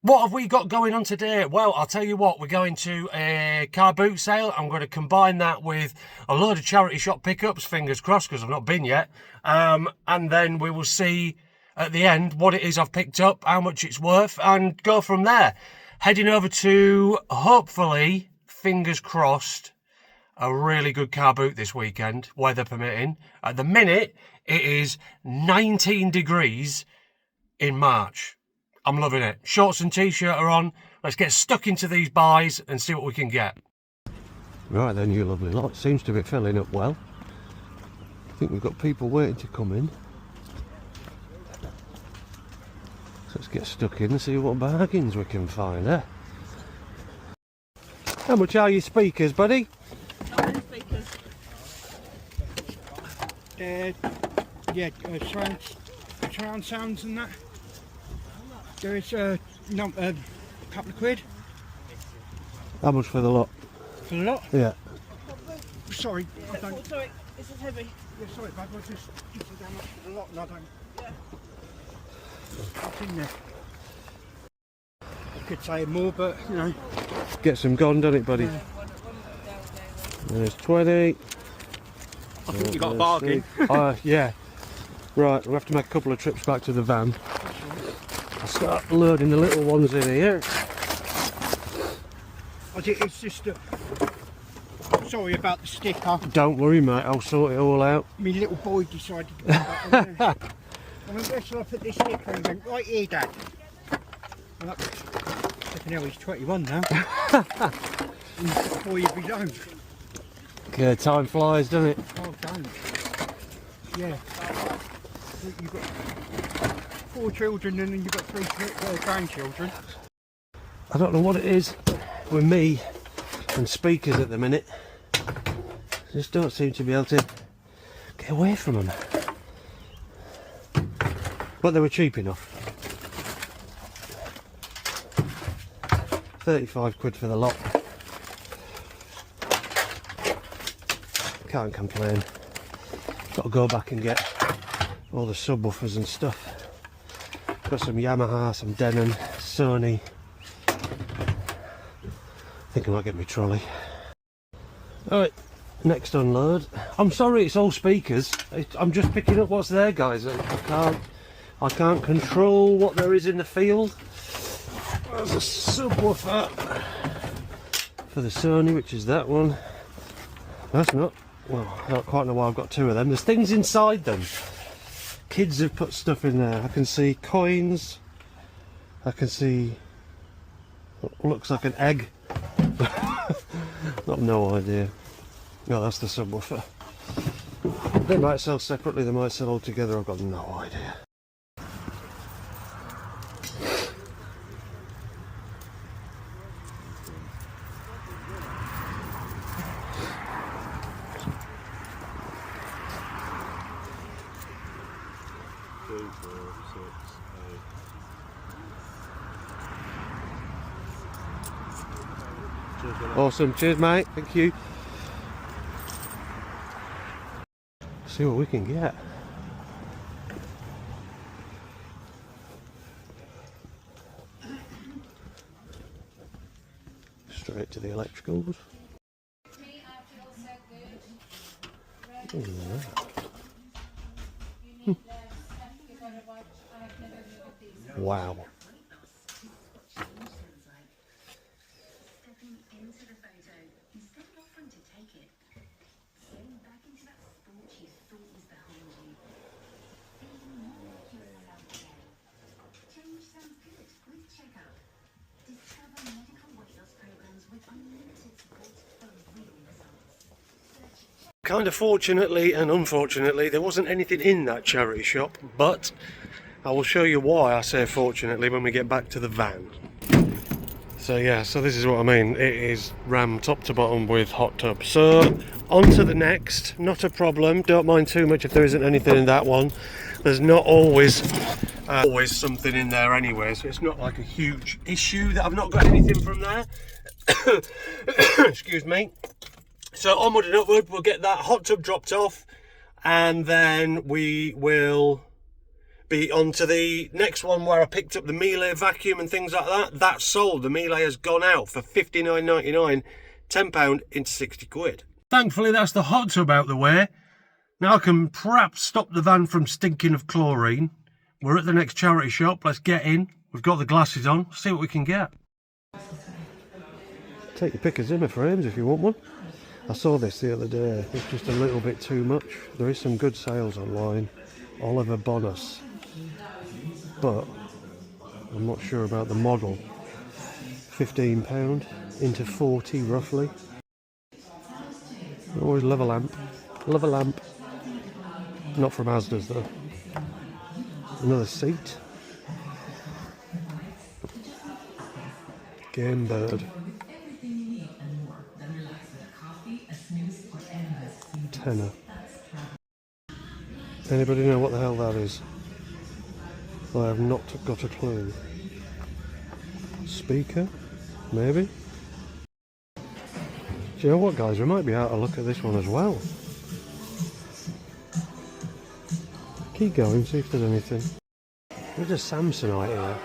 What have we got going on today? Well, I'll tell you what, we're going to a car boot sale. I'm going to combine that with a load of charity shop pickups, fingers crossed, because I've not been yet. And then we will see at the end what it is I've picked up, how much it's worth, and go from there. Heading over to, hopefully, fingers crossed, a really good car boot this weekend, weather permitting. At the minute, it is 19 degrees in March. I'm loving it. Shorts and t-shirt are on. Let's get stuck into these buys and see what we can get. Right then, you lovely lot. Seems to be filling up well. I think we've got people waiting to come in. So let's get stuck in and see what bargains we can find, eh? How much are your speakers, buddy? Speakers. Surround sounds and that. There is a couple of quid. How much for the lot? For the lot? Yeah. Sorry, I don't. Oh, sorry, this is heavy. Yeah, sorry, bud. I just eating down much for the lot, and I don't. Yeah. What's in there? I could say more, but you know. Get some gone, don't it, buddy? Yeah. There's 20. I think you got a bargain. Yeah. Right, we'll have to make a couple of trips back to the van. I'll start loading the little ones in here. It's just sorry about the sticker. Don't worry, mate, I'll sort it all out. My little boy decided to put that on there. I went, where shall I put this sticker? And he went, right here, Dad. Well, flipping hell, he's 21 now. He's 4 years of his own. Okay, time flies, doesn't it? Oh, don't. Yeah. You've got 4 children and then you've got 3 grandchildren. I don't know what it is with me and speakers at the minute. I just don't seem to be able to get away from them. But they were cheap enough. 35 quid for the lot. Can't complain. Got to go back and get all the subwoofers and stuff. Got some Yamaha, some Denon, Sony. I think I might get my trolley. Alright, next unload. I'm sorry it's all speakers. I'm just picking up what's there, guys. I can't control what there is in the field. There's a subwoofer for the Sony, which is that one. That's not. Well, I don't quite know why I've got 2 of them. There's things inside them. Kids have put stuff in there. I can see coins. I can see what looks like an egg. I've no idea. No, that's the subwoofer. They might sell separately, they might sell all together. I've got no idea. Awesome, cheers mate, thank you. See what we can get. Straight to the electricals. Wow. Kind of fortunately and unfortunately there wasn't anything in that charity shop, but I will show you why I say fortunately when we get back to the van. So yeah, so this is what I mean. It is rammed top to bottom with hot tub. So on to the next, not a problem. Don't mind too much if there isn't anything in that one. There's not always something in there anyway, so it's not like a huge issue that I've not got anything from there. Excuse me. So onward and upward, we'll get that hot tub dropped off and then we will be on to the next one where I picked up the Miele vacuum and things like that. That's sold. The Miele has gone out for £59.99, £10 into 60 quid. Thankfully, that's the hot tub out the way. Now I can perhaps stop the van from stinking of chlorine. We're at the next charity shop. Let's get in. We've got the glasses on. See what we can get. Take your pick of Zimmer frames if you want one. I saw this the other day. It's just a little bit too much. There is some good sales online. Oliver Bonus. But I'm not sure about the model. £15 into 40 roughly. Always love a lamp. Love a lamp. Not from Asda's though. Another seat. Game bird. Tenner. Anybody know what the hell that is? I have not got a clue. Speaker? Maybe? Do you know what, guys? We might be able to look at this one as well. Keep going, see if there's anything. There's a Samsonite here.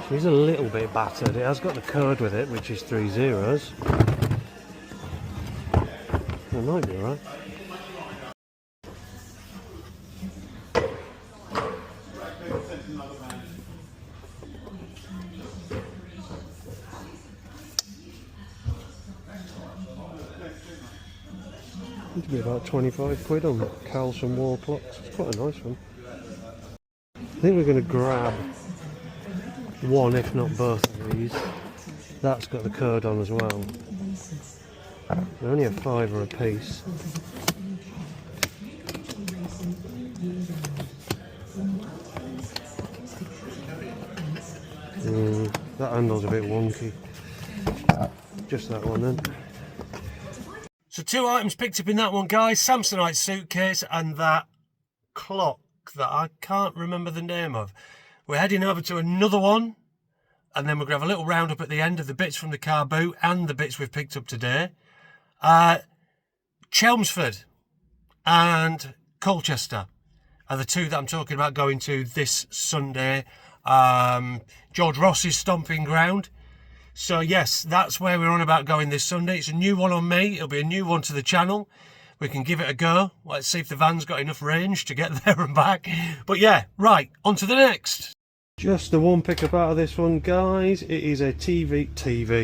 She's a little bit battered. It has got the code with it, which is 3 zeros. It might be alright. It'd be about 25 quid on Carlson wall clocks. It's quite a nice one. I think we're going to grab one, if not both of these. That's got the code on as well. They're only a £5 a piece. That handle's a bit wonky. Just that one then. So 2 items picked up in that one, guys. Samsonite suitcase and that clock that I can't remember the name of. We're heading over to another one, and then we're going to have a little roundup at the end of the bits from the car boot and the bits we've picked up today. Chelmsford and Colchester are the two that I'm talking about going to this Sunday. George Ross's stomping ground. So yes, that's where we're on about going this Sunday. It's a new one on me. It'll be a new one to the channel. We can give it a go. Let's see if the van's got enough range to get there and back. But yeah, right, on to the next. Just the one pickup out of this one, guys. It is a DVD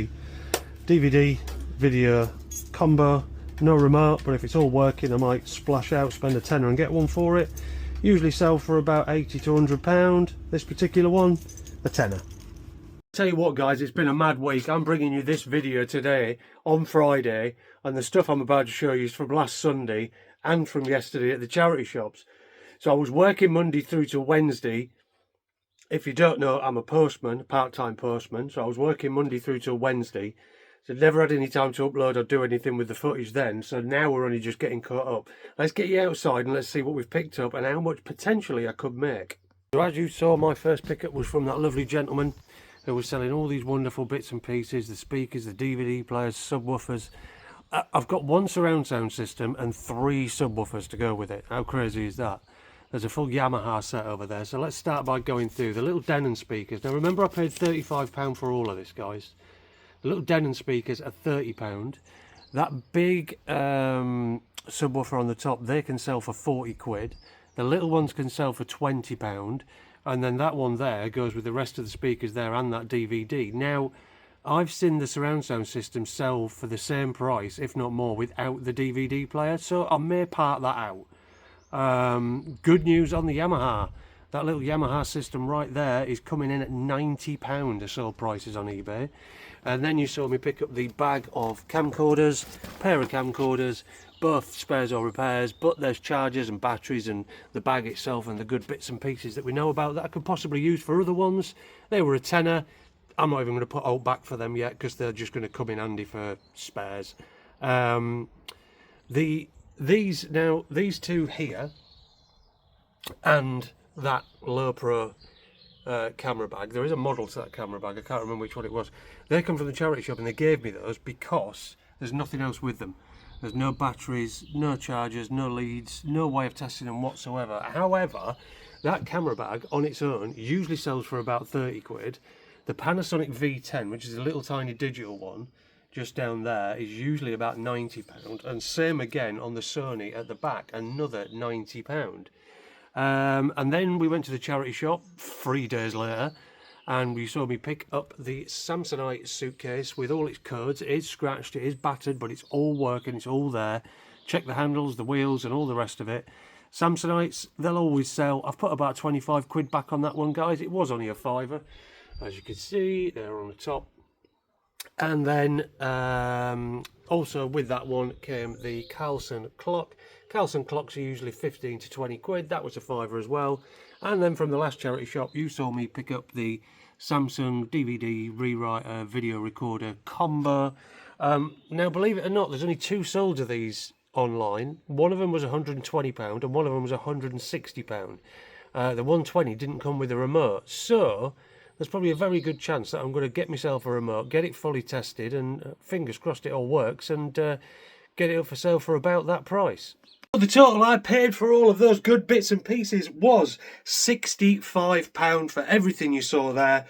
video combo. No remote, but if it's all working, I might splash out, spend a tenner and get one for it. Usually sell for about £80 to £100. This particular one, a tenner. Tell you what, guys, it's been a mad week. I'm bringing you this video today on Friday, and the stuff I'm about to show you is from last Sunday and from yesterday at the charity shops. So I was working Monday through to Wednesday. If you don't know, I'm a postman, a part-time postman. So I was working Monday through to Wednesday. So never had any time to upload or do anything with the footage then. So now we're only just getting caught up. Let's get you outside and let's see what we've picked up and how much potentially I could make. So as you saw, my first pickup was from that lovely gentleman who was selling all these wonderful bits and pieces, the speakers, the DVD players, subwoofers. I've got one surround sound system and 3 subwoofers to go with it. How crazy is that? There's a full Yamaha set over there. So let's start by going through the little Denon speakers. Now remember, I paid £35 for all of this, guys. The little Denon speakers are £30. That big subwoofer on the top, they can sell for 40 quid. The little ones can sell for £20. And then that one there goes with the rest of the speakers there and that DVD. Now, I've seen the surround sound system sell for the same price, if not more, without the DVD player. So I may part that out. Good news on the Yamaha. That little Yamaha system right there is coming in at £90 are sold prices on eBay. And then you saw me pick up the bag of camcorders, pair of camcorders, both spares or repairs, but there's chargers and batteries and the bag itself and the good bits and pieces that we know about that I could possibly use for other ones. They were a tenner. I'm not even going to put out back for them yet because they're just going to come in handy for spares. These two here and that low pro camera bag, there is a model to that camera bag, I can't remember which one it was. They come from the charity shop and they gave me those because there's nothing else with them. There's no batteries, no chargers, no leads, no way of testing them whatsoever. However, That camera bag on its own usually sells for about 30 quid. The Panasonic V10, which is a little tiny digital one, just down there, is usually about £90. And same again on the Sony at the back, another £90. And then we went to the charity shop 3 days later, and you saw me pick up the Samsonite suitcase with all its codes. It is scratched, it is battered, but it's all working, it's all there. Check the handles, the wheels, and all the rest of it. Samsonites, they'll always sell. I've put about 25 quid back on that one, guys. It was only a fiver, as you can see there on the top. And then also with that one came the Carlson clock. Carlson clocks are usually 15 to 20 quid. That was a fiver as well. And then from the last charity shop, you saw me pick up the Samsung DVD rewriter video recorder combo. Now, believe it or not, there's only 2 sold of these online. One of them was £120 and one of them was £160. The 120 didn't come with a remote, so there's probably a very good chance that I'm going to get myself a remote, get it fully tested, and fingers crossed it all works, and get it up for sale for about that price. The total I paid for all of those good bits and pieces was £65 for everything you saw there.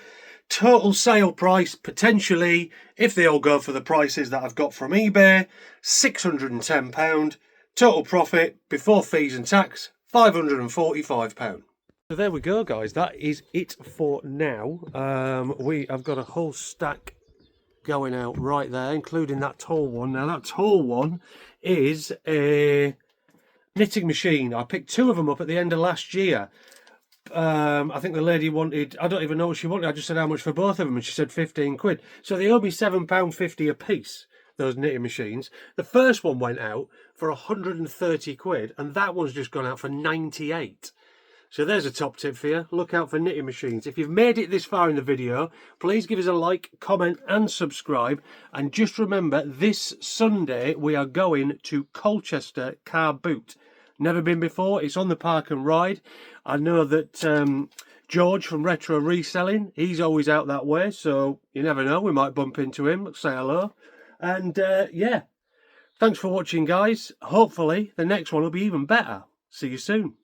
Total sale price, potentially, if they all go for the prices that I've got from eBay, £610. Total profit, before fees and tax, £545. So there we go, guys. That is it for now. I've got a whole stack going out right there, including that tall one. Now, that tall one is a knitting machine. I picked 2 of them up at the end of last year. I think the lady wanted, I don't even know what she wanted, I just said how much for both of them, and she said 15 quid. So they owed me £7.50 a piece, those knitting machines. The first one went out for 130 quid, and that one's just gone out for 98. So there's a top tip for you. Look out for knitting machines. If you've made it this far in the video, please give us a like, comment and subscribe. And just remember, this Sunday we are going to Colchester Carboot. Never been before. It's on the park and ride. I know that George from Retro Reselling, he's always out that way, so you never know, we might bump into him, say hello. And yeah, thanks for watching, guys. Hopefully the next one will be even better. See you soon.